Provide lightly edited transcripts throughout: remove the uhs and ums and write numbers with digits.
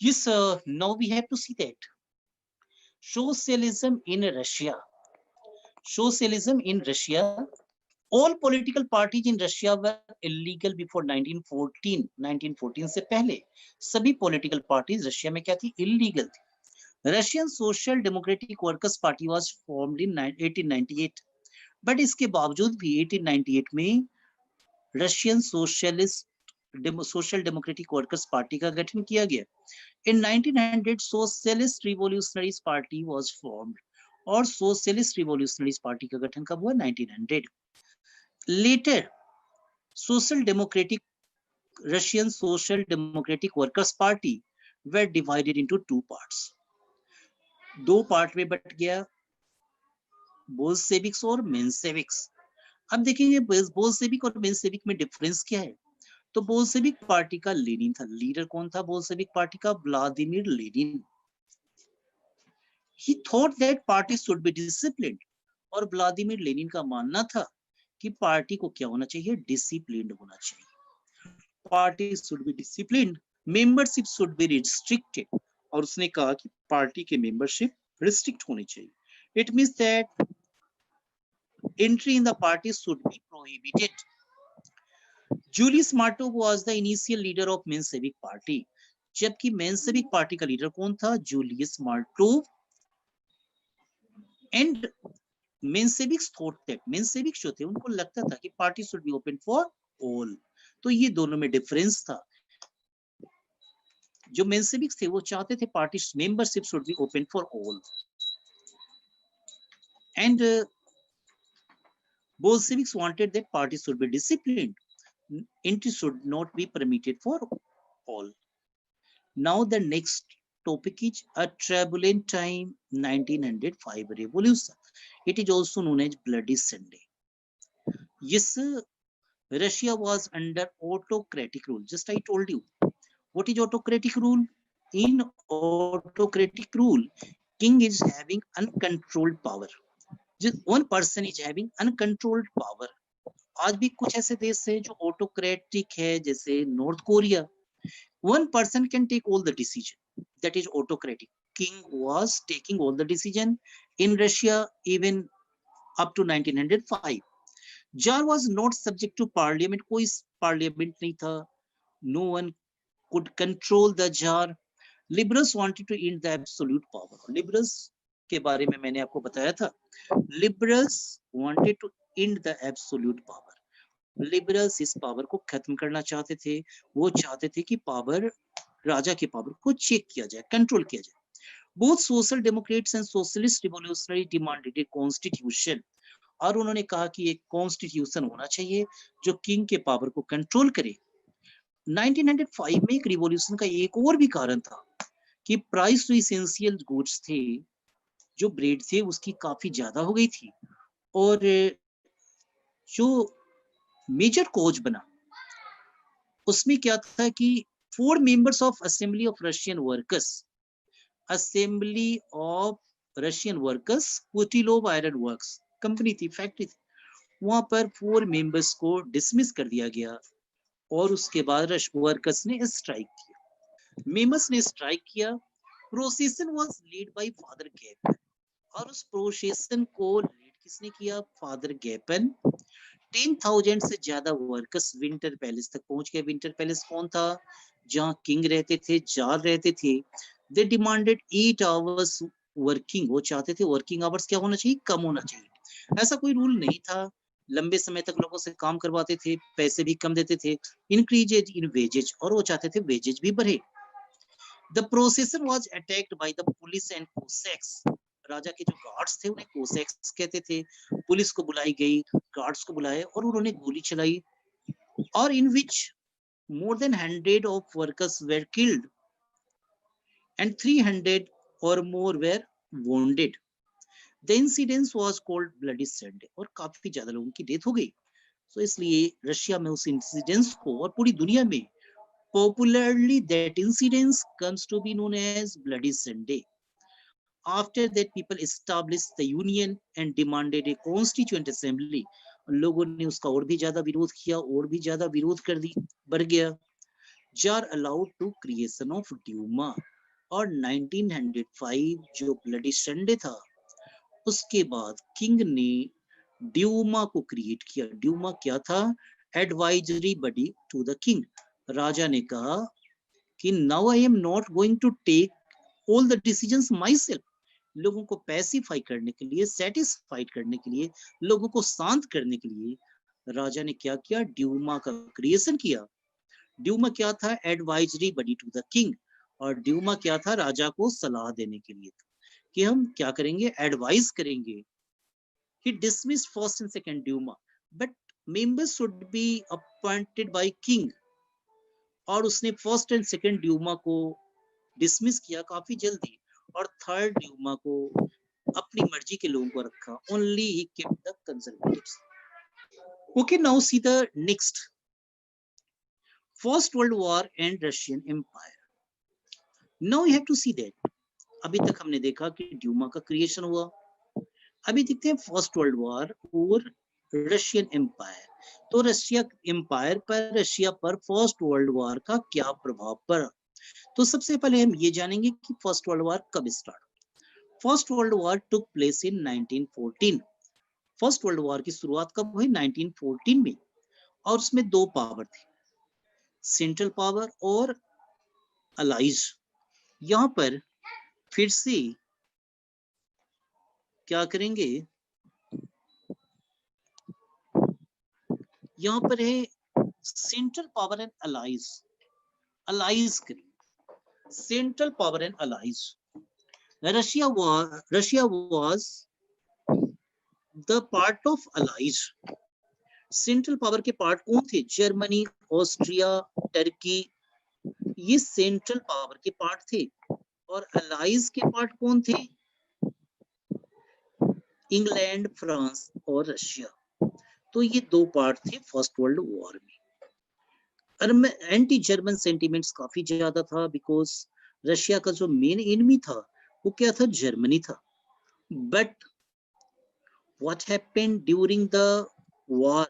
Yes, now we have to see that socialism in Russia. Socialism in Russia. All political parties in Russia were illegal before 1914. 1914 से पहले सभी political parties Russia में क्या थी? Illegal थी. Russian Social Democratic Workers Party was formed in 1898. But इसके बावजूद भी 1898 में Russian social democratic workers party का गठन किया गया. In 1900 socialist revolutionaries party was formed और सोशलिस्ट रिवॉल्यूशनरीज पार्टी का गठन कब हुआ? 1900. Later social democratic Russian social democratic workers party were divided into two parts. दो पार्ट में बट गया, बोल्शेविक्स और मेंशेविक्स. अब देखेंगे बोल्शेविक और मेंशेविक में डिफरेंस क्या है. तो बोल्शेविक पार्टी का लेनिन था. लीडर कौन था बोल्शेविक पार्टी का? Vladimir Lenin. He thought that party should be disciplined. और व्लादिमीर लेनिन का मानना था कि पार्टी को क्या होना चाहिए? डिसिप्लिन्ड होना चाहिए. Party should be disciplined, membership should be restricted. और उसने कहा कि पार्टी के मेंबरशिप रिस्ट्रिक्ट होनी चाहिए. It means that entry in the party should be prohibited. Julius Martov was the initial leader of Menshevik party. जबकि मेंशेविक पार्टी का leader कौन था? Julius Martov. And Mensheviks thought that, Mensheviks जो थे उनको लगता था कि party should be open for all. तो ये दोनों में डिफरेंस था. जो मेंशेविक्स थे वो चाहते थे party membership should be open for all, and Bolsheviks wanted that party should B disciplined. Entry should not be permitted for all. Now the next topic is a turbulent time, 1905 revolution. It is also known as Bloody Sunday. Yes, Russia was under autocratic rule. Just I told you. What is autocratic rule? In autocratic rule, king is having uncontrolled power. Just one person is having uncontrolled power. आज भी कुछ ऐसे देश है जो autocratic है, जैसे North Korea. One person can take all the decision, that is autocratic. King was taking all the decision in Russia even up to 1905. Tsar was not subject to parliament. कोई पार्लियामेंट नहीं था. No one could control the tsar. Liberals wanted to end the absolute power. Liberals के बारे में मैंने आपको बताया था. Liberals wanted to end the absolute power. Liberals इस पावर को खत्म करना चाहते थे. वो चाहते थे कि पावर, राजा की पावर को चेक किया जाए, कंट्रोल किया जाए. Both social Democrats and socialist revolutionary demanded a constitution. और उन्होंने कहा कि एक कॉन्स्टिट्यूशन होना चाहिए जो किंग के पावर को कंट्रोल करे. 1905 में एक रिवॉल्यूशन का एक और भी कारण था कि प्राइस टू एसेंशियल गुड्स थे, जो ब्रेड थे उसकी काफी ज्यादा हो गई थी. और जो मेजर कॉज बना उसमें क्या था कि 4 members of assembly of Russian workers, assembly of Russian workers, Putilov iron works company थी, फैक्ट्री थी, वहां पर 4 मेंबर्स को डिसमिस कर दिया गया. और उसके बाद वर्कर्स ने स्ट्राइक किया. मेंबर्स ने स्ट्राइक किया. Procession was lead by Father Gapon. और उस प्रोसेशन को लीड किसने किया? फादर गैपन. 10,000 से ज्यादा वर्कर्स विंटर पैलेस तक पहुंच गए. विंटर पैलेस कौन था? जहां किंग रहते थे, जार रहते थे. They demanded 8 hours working. वो चाहते थे वर्किंग आवर्स क्या होना चाहिए? कम होना चाहिए. ऐसा कोई रूल नहीं था. लंबे समय तक लोगों से काम करवाते थे, पैसे भी कम देते थे. इंक्रीज इन वेजेज, और वो चाहते थे वेजेज भी बढ़े. The procession was attacked by the police and Cossacks. राजा के जो गार्ड्स थे उन्हें कोसैक्स कहते थे. पुलिस को बुलाई गई, गार्ड्स को बुलाए और उन्होंने गोली चलाई. और इन विच more than 100 of workers were killed and 300 or more were wounded. The incident was called Bloody Sunday. और काफी ज्यादा लोगों की डेथ हो गई. तो इसलिए रशिया में उस इंसिडेंस को, और पूरी दुनिया में popularly that incident comes to be known as Bloody Sunday. After that, people established the union and demanded a constituent assembly. लोगों ने उसका और भी ज्यादा विरोध किया, और भी ज्यादा विरोध कर दी, बढ़ गया. Jar allowed to creation of Duma. और 1905 जो ब्लडी संडे था, उसके बाद किंग ने ड्यूमा को क्रिएट किया। ड्यूमा क्या था? Advisory body to the king. राजा ने कहा कि now I am not going to take all the decisions myself. लोगों को पैसिफाई करने के लिए, सेटिस्फाइड करने के लिए, लोगों को शांत करने के लिए राजा ने क्या किया? ड्यूमा का क्रिएशन किया। ड्यूमा क्या था? Advisory body to the king. और ड्यूमा क्या था? राजा को सलाह देने के लिए कि हम क्या करेंगे, एडवाइस करेंगे। He dismissed first and second Duma, but members should be appointed by king. और उसने फर्स्ट एंड सेकंड ड्यूमा को डिसमिस किया काफी जल्दी, और थर्ड ड्यूमा को अपनी मर्जी के लोगों को रखा। Only he kept the conservatives. Okay, now see the next, first world war and Russian empire. Now you have to see that. अभी तक हमने देखा कि ड्यूमा का क्रिएशन हुआ, अभी देखते हैं फर्स्ट वर्ल्ड वॉर और रशियन एम्पायर। तो रशिया एम्पायर पर, रशिया पर फर्स्ट वर्ल्ड वॉर का क्या प्रभाव पड़ा? तो सबसे पहले हम ये जानेंगे कि फर्स्ट वर्ल्ड वॉर कब start. First world war took place in 1914। First world war की शुरुआत कब हुई? 1914 में। और उसमें दो पावर थी, सेंट्रल पावर और अलाइज। यहां पर फिर से क्या करेंगे, यहां पर है central power and allies. Allies करेंगे, central power and allies. Russia was the part of allies. Central power के पार्ट कौन थे? जर्मनी, ऑस्ट्रिया, टर्की, ये सेंट्रल पावर के पार्ट थे। और अलाइज के पार्ट कौन थे? इंग्लैंड, फ्रांस और रशिया। तो ये दो पार्ट थे फर्स्ट वर्ल्ड वॉर में। एंटी जर्मन सेंटिमेंट्स काफी ज्यादा था, बिकॉज रशिया का जो मेन एनिमी था वो क्या था? जर्मनी था। But what happened during the war,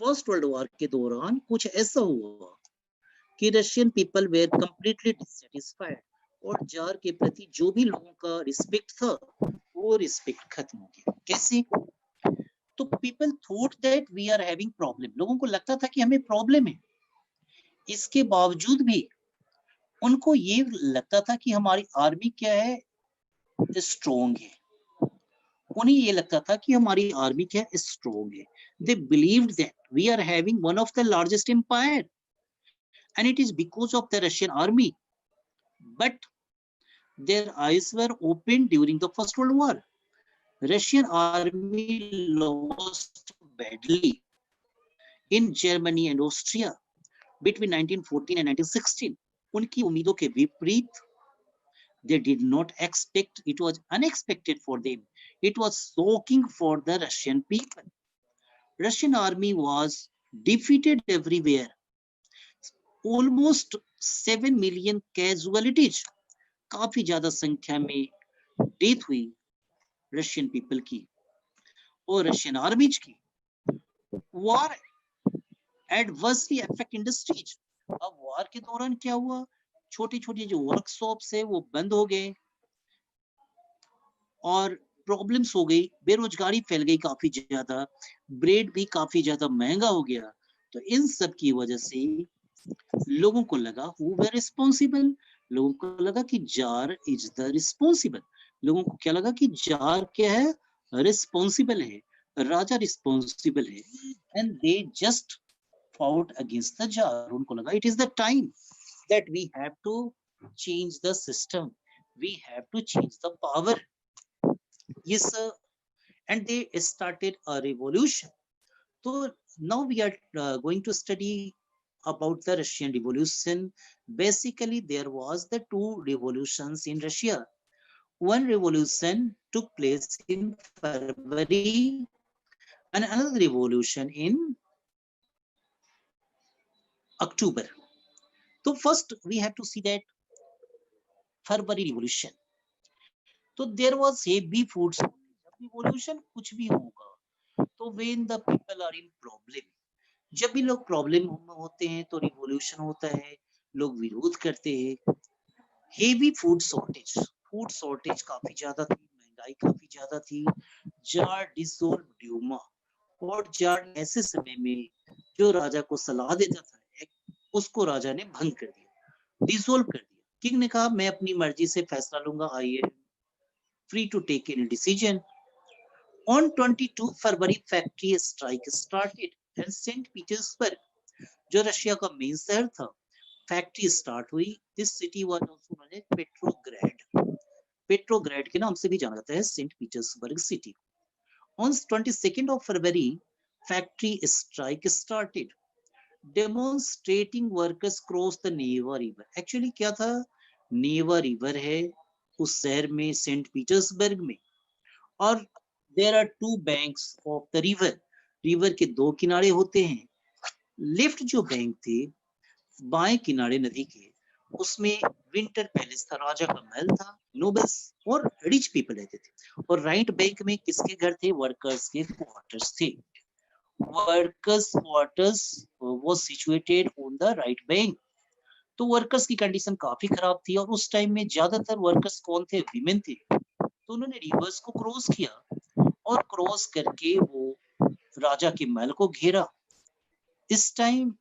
first world war के दौरान कुछ ऐसा हुआ कि Russian people were completely dissatisfied, और जार के प्रति जो भी लोगों का रिस्पेक्ट था वो रिस्पेक्ट खत्म हो गया। कैसे? तो people thought that we are having problem. लोगों को लगता था कि हमें प्रॉब्लम है, इसके बावजूद भी उनको ये लगता था कि हमारी आर्मी क्या है? स्ट्रॉन्ग है। उन्हें ये लगता था कि हमारी आर्मी क्या है? स्ट्रॉन्ग है। They believed that we are having one of the largest empire, and it is because of the Russian army. But their eyes were opened during the First World War. Russian army lost badly in Germany and Austria between 1914 and 1916. उनकी उम्मीदों के विपरीत, they did not expect, it was unexpected for them. It was shocking for the Russian people. Russian army was defeated everywhere. Almost 7 million casualties, काफी ज्यादा संख्या में death हुई Russian people की और रशियन आर्मीज की। War adversely affect industries. अब war के दौरान क्या हुआ? छोटी छोटी जो वर्कशॉप्स है वो बंद हो गए और प्रॉब्लम्स हो गई, बेरोजगारी फैल गई काफी ज्यादा, ब्रेड भी काफी ज्यादा महंगा हो गया। तो इन सब की वजह से लोगों को लगा हु वर रिस्पॉन्सिबल, लोगों को लगा कि जार इज द रिस्पॉन्सिबल। लोगों को क्या लगा कि जार क्या है? रिस्पॉन्सिबल है, राजा रिस्पॉन्सिबल है। And they just fought against the jar. उनको लगा it is the time that we have to change the system, we have to change the power. Yes, and they started a revolution. So now we are going to study about the Russian Revolution. Basically, there was the two revolutions in Russia. One revolution took place in February, and another revolution in October. So first we have to see that February revolution. So there was heavy food shortage. Revolution कुछ भी होगा तो when the people are in problem, जब भी लोग problem में होते हैं तो रिवॉल्यूशन होता है, लोग विरोध करते हैं। हेवी फूड शॉर्टेज काफी ज्यादा थी, महंगाई काफी ज्यादा थी। जार डिसोल्व ड्यूमा, और जार ने ऐसे समय में जो राजा को सलाह देता था उसको राजा ने भंग कर दिया, डिसोल्व कर दिया। किंग ने कहा मैं अपनी मर्जी से फैसला लूंगा, I am free to take any decision. On 22 February factory strike started and Saint Petersburg, जो रशिया का मेन शहर था, फैक्ट्री स्टार्ट हुई। This city was also known as Petrograd, Petrograd के नाम से भी जाना जाता है Saint Petersburg city. On 22 of February, factory strike started. Demonstrating workers crossed the Neva River. Actually क्या था, नेवा रिवर है उस शहर में सेंट पीटर्सबर्ग में, और there are two banks of the river, river के दो किनारे होते हैं। लेफ्ट जो बैंक थे बाएं किनारे नदी के, उसमें विंटर पैलेस था, राजा का महल था, नोबल्स और रिच पीपल रहते थे। और राइट बैंक में किसके घर थे, वर्कर्स के क्वार्टर्स थे। Workers quarters was situated on the right bank. तो वर्कर्स की कंडीशन काफी खराब थी, और उस टाइम में ज्यादातर वर्कर्स कौन थे, वीमेन थे। तो उन्होंने रिवर्स को क्रॉस किया और क्रॉस करके वो राजा के महल को घेरा। इस टाइम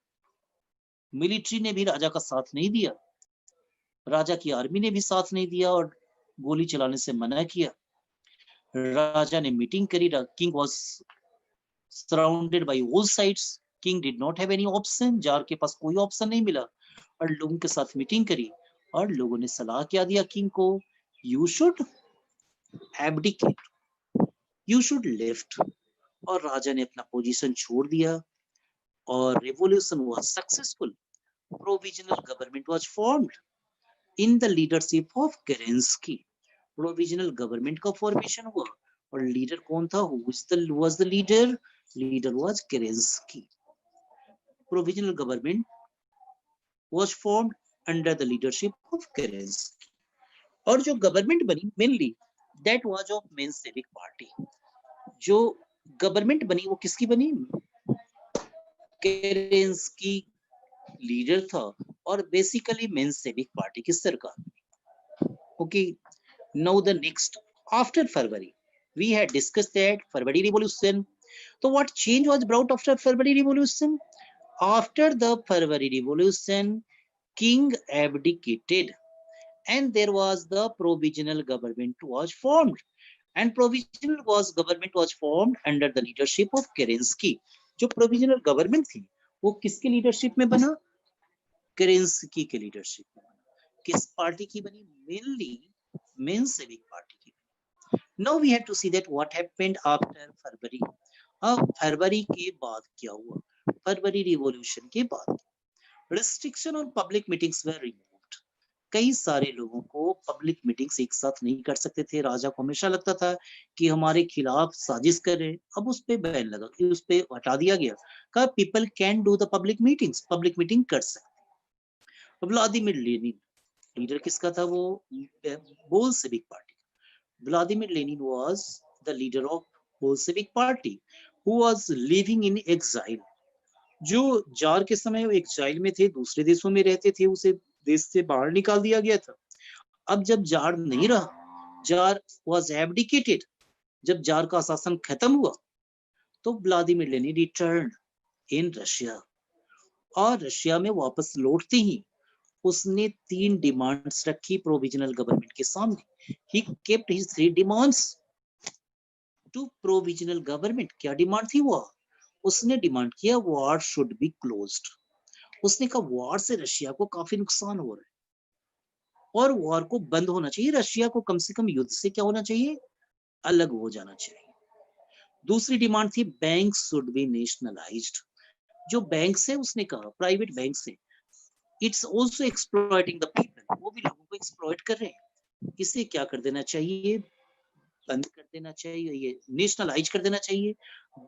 मिलिट्री ने भी राजा का साथ नहीं दिया, राजा की आर्मी ने भी साथ नहीं दिया और गोली चलाने से मना किया। राजा ने मीटिंग करी, king was surrounded by all sides, king did not have any option, jar के पास कोई ऑप्शन नहीं मिला, और लोगों के साथ मीटिंग करी और लोगों ने सलाह क्या दिया किंग को, you should abdicate, you should left. और राजा ने अपना पोजीशन छोड़ दिया और revolution was successful. Provisional government was formed in the leadership of Kerensky. Provisional government का फॉर्मेशन हुआ और लीडर कौन था, was the leader was Kerensky. Provisional government was formed under the leadership of Kerensky. और जो गवर्नमेंट बनी mainly that was of Menshevik party. जो government बनी वो किसकी बनी, केरेंस्की लीडर था और बेसिकली मेंशेविक पार्टी की सरकार। Okay, now the next, after February we had discussed that February revolution. So what change was brought after February revolution? After the February revolution, king abdicated and there was the provisional government was formed, and provisional government was formed under the leadership of Kerensky. जो provisional government थी वो किसके leadership में बना, Kerensky के leadership में बना। किस पार्टी की बनी, mainly मेंशेविक पार्टी की। Now we have to see that what happened after February. अब फरवरी के बाद क्या हुआ, फरवरी रिवॉल्यूशन के बाद restriction on public meetings were removed. कई सारे लोगों को पब्लिक मीटिंग्स एक साथ नहीं कर सकते थे, राजा को हमेशा लगता था कि हमारे खिलाफ साजिश कर रहे, अब उस पे बैन लगा, उस पे हटा दिया गया, कहा people can do the public meetings, public meeting कर सकते। व्लादिमीर लेनिन लीडर किसका था, वो Bolshevik party. Vladimir Lenin was the leader of Bolshevik party who was living in exile. जो जार के समय वो एक्साइल में थे, दूसरे देशों में रहते थे, उसे देश से बाहर निकाल दिया गया था। अब जब जार नहीं रहा, जार was abdicated, जब जार का शासन खत्म हुआ तो Vladimir Lenin return in Russia, और रशिया में वापस लौटते ही उसने 3 डिमांड्स रखी प्रोविजनल गवर्नमेंट के सामने। He kept his 3 demands to provisional government. क्या डिमांड थी वो, उसने डिमांड किया वॉर शुड बी क्लोज्ड। उसने कहा वॉर से रशिया को काफी नुकसान हो रहा है और वॉर को बंद होना चाहिए, रशिया को कम से कम युद्ध से क्या होना चाहिए, अलग हो जाना चाहिए। दूसरी डिमांड थी बैंक शुड बी नेशनलाइज्ड। जो बैंक है उसने कहा प्राइवेट बैंक से, it's also exploiting the people, वो भी लोगों को एक्सप्लॉइट कर रहे हैं, इसे क्या कर देना चाहिए, बंद कर देना चाहिए, ये नेशनलाइज कर देना चाहिए,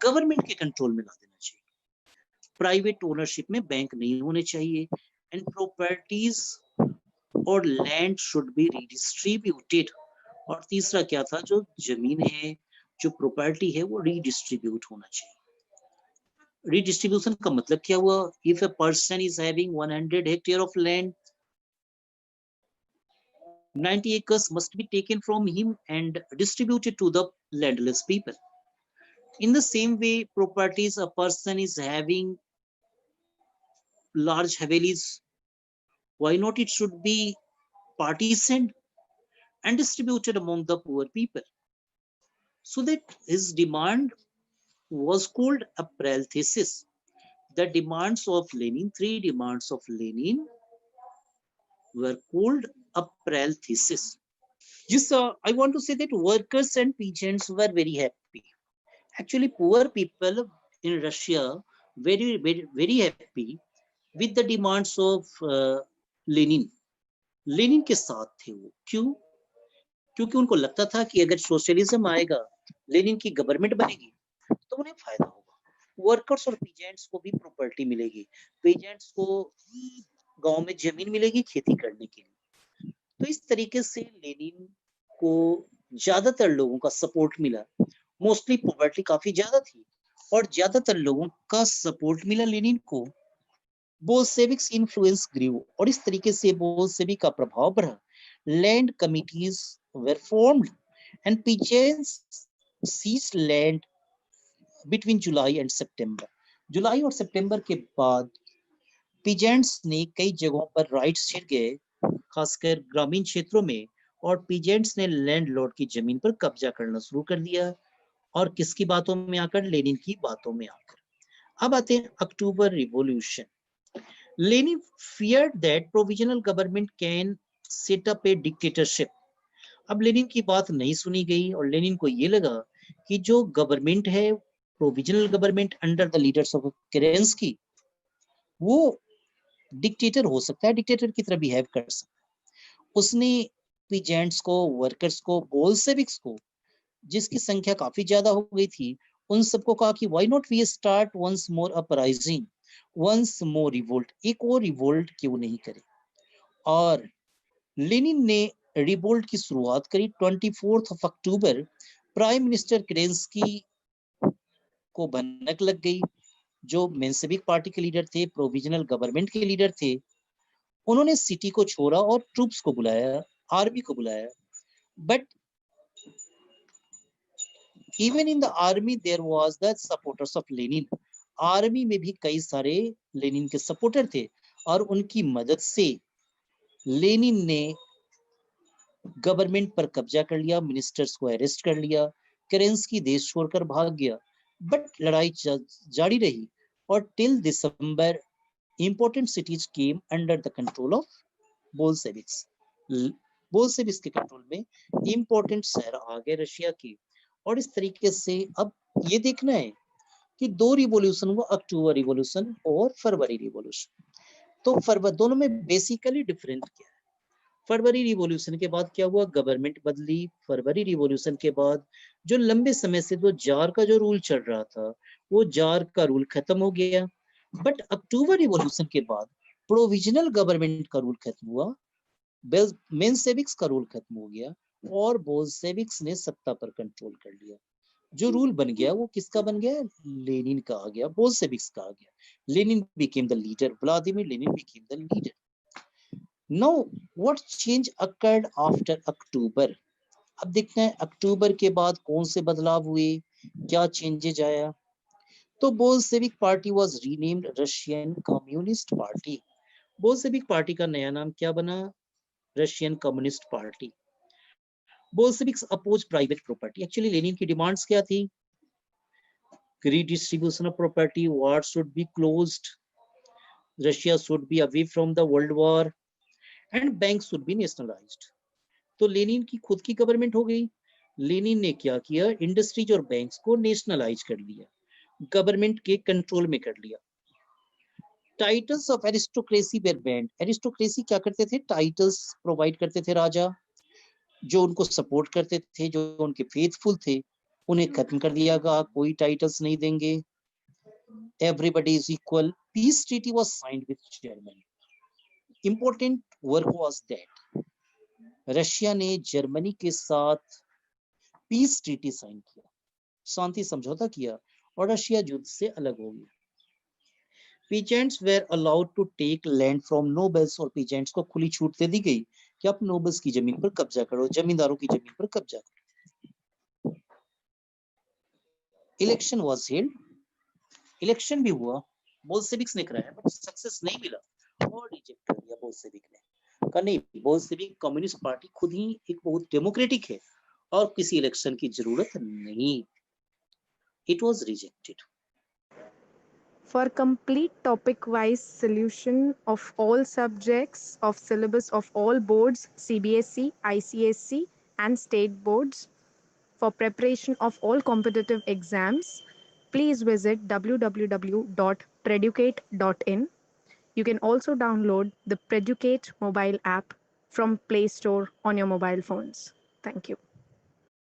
गवर्नमेंट के कंट्रोल में ला देना चाहिए। प्राइवेट ओनरशिप में बैंक नहीं होने चाहिए, एंड प्रॉपर्टीज और लैंड शुड बी रीडिस्ट्रीब्यूटेड। और तीसरा क्या था, जो जमीन है, जो प्रॉपर्टी है, वो रीडिस्ट्रीब्यूट होना चाहिए। रीडिस्ट्रीब्यूशन का मतलब क्या हुआ, if a person is having 100 hectare of land, 90 acres must be taken from him and distributed to the landless people. In the same way, properties a person is having large havelis, why not it should be partitioned and distributed among the poor people? So that his demand was called April thesis. The demands of Lenin, three demands of Lenin were called April thesis. Yes, I want to say that workers and peasants were very happy. Actually, poor people in Russia very happy with the demands of Lenin. Lenin के साथ थे वो, क्यों? क्योंकि उनको लगता था कि अगर सोशलिज्म आएगा, लेनिन की गवर्नमेंट बनेगी, तो उन्हें फायदा होगा। वर्कर्स और पीजेंट्स को भी प्रॉपर्टी मिलेगी, पीजेंट्स को गांव में जमीन मिलेगी खेती करने के लिए। तो इस तरीके से लेनिन को ज्यादातर लोगों का सपोर्ट मिला। मोस्टली पॉवर्टी काफी ज्यादा थी और ज्यादातर लोगों का सपोर्ट मिला लेनिन को। बोल्शेविक्स इन्फ्लुएंस ग्रीव और इस तरीके से बोल्शेविक का प्रभाव बढ़ा। Land committees were formed and peasants seized land between July and September. जुलाई और सितंबर के बाद पीजेंट्स ने कई जगहों पर राइट्स छिड़ गए, खासकर ग्रामीण क्षेत्रों में, और पीजेंट्स ने लैंडलॉर्ड की जमीन पर कब्जा करना शुरू कर दिया। और किसकी बातों में आकर? लेनिन की बातों में आकर। अब आते हैं अक्टूबर revolution. Lenin feared that provisional government can set up a dictatorship. अब लेनिन की बात नहीं सुनी गई और लेनिन को ये लगा कि जो गवर्नमेंट है, provisional government under the leaders of Kerensky, वो डिक्टेटर हो सकता है, डिक्टेटर की तरह बिहेव कर सकता है। उसने पीजेंट्स को, वर्कर्स को, बोल्शेविक्स को, जिसकी संख्या काफी ज्यादा हो गई थी, उन सबको कहा कि why not we start once more uprising, once more revolt, एक और रिवोल्ट क्यों नहीं करे। और लेनिन ने रिवोल्ट की शुरुआत करी 24 अक्टूबर। प्राइम मिनिस्टर केरेंस्की को भनक लग गई, जो मेंशेविक पार्टी के लीडर थे, प्रोविजनल गवर्नमेंट के लीडर थे। उन्होंने सिटी को छोड़ा और ट्रूप्स को बुलाया, आर्मी को बुलाया। But even in the army there was the supporters of Lenin. Army में भी कई सारे लेनिन के सपोर्टर थे और उनकी मदद से लेनिन ने गवर्नमेंट पर कब्जा कर लिया, मिनिस्टर्स को अरेस्ट कर लिया, केरेंस्की देश छोड़कर भाग गया। बट लड़ाई जारी रही और till December important cities came under the control of Bolsheviks. Bolsheviks के कंट्रोल में इंपॉर्टेंट शहर आ गए रशिया के। और इस तरीके से अब ये देखना है कि दो रिवॉल्यूशन हुआ, अक्टूबर रिवॉल्यूशन और फरवरी रिवॉल्यूशन। तो फरवरी दोनों में बेसिकली डिफरेंट क्या है? फरवरी रिवॉल्यूशन के बाद क्या हुआ? गवर्नमेंट बदली। फरवरी रिवॉल्यूशन के बाद जो लंबे समय से तो जार का जो रूल चल रहा था, वो जार का रूल खत्म हो गया। बट अक्टूबर रिवॉल्यूशन के बाद प्रोविजनल गवर्नमेंट का रूल खत्म हुआ, मेंशेविक्स का रूल खत्म हो गया और बोल्शेविक्स ने सत्ता पर कंट्रोल कर लिया। जो रूल बन गया वो किसका बन गया? लेनिन का आ गया, बोल्शेविक्स का आ गया। Lenin became the leader, Vladimir Lenin became the leader. Now what change occurred after October? अब देखते हैं अक्टूबर के बाद कौन से बदलाव हुए, क्या चेंजेज आया। तो Bolshevik party was renamed Russian communist party. Bolshevik party का नया नाम क्या बना? Russian communist party. Bolsheviks oppose private property. Actually Lenin की डिमांड्स क्या थी? redistribution of property, war should be closed, Russia should be away from the world war, and banks should be nationalized. तो Lenin की खुद की government हो गई। Lenin ने क्या किया? इंडस्ट्रीज और बैंक्स को नेशनलाइज कर लिया, गवर्नमेंट के कंट्रोल में कर लिया। Titles of aristocracy were banned. Aristocracy क्या करते थे? टाइटल्स प्रोवाइड करते थे राजा, जो उनको सपोर्ट करते थे, जो उनके फेथफुल थे, उन्हें खत्म कर दिया गया, कोई टाइटल्स नहीं देंगे। Everybody is equal. Peace treaty was signed with Germany. Important work was that Russia ने जर्मनी के साथ पीस ट्रीटी साइन किया, शांति समझौता किया और रशिया युद्ध से अलग हो गया। Peasants were allowed to take land from nobles और पीजेंट्स को खुली छूट दे दी गई कि आप नोबल्स की जमीन पर कब्जा करो, जमींदारों की जमीन पर कब्जा करो। इलेक्शन वाज हेल्ड, इलेक्शन भी हुआ, बोल्शेविक्स ने कराया बट सक्सेस नहीं मिला और रिजेक्ट कर दिया बोल्शेविक ने। कहा नहीं, बोल्शेविक कम्युनिस्ट पार्टी खुद ही एक बहुत डेमोक्रेटिक है और किसी इलेक्शन की जरूरत नहीं। It was rejected. For complete topic-wise solution of all subjects of syllabus of all boards, CBSE, ICSE, and state boards, for preparation of all competitive exams, please visit www.preducate.in. You can also download the Preducate mobile app from Play Store on your mobile phones. Thank you.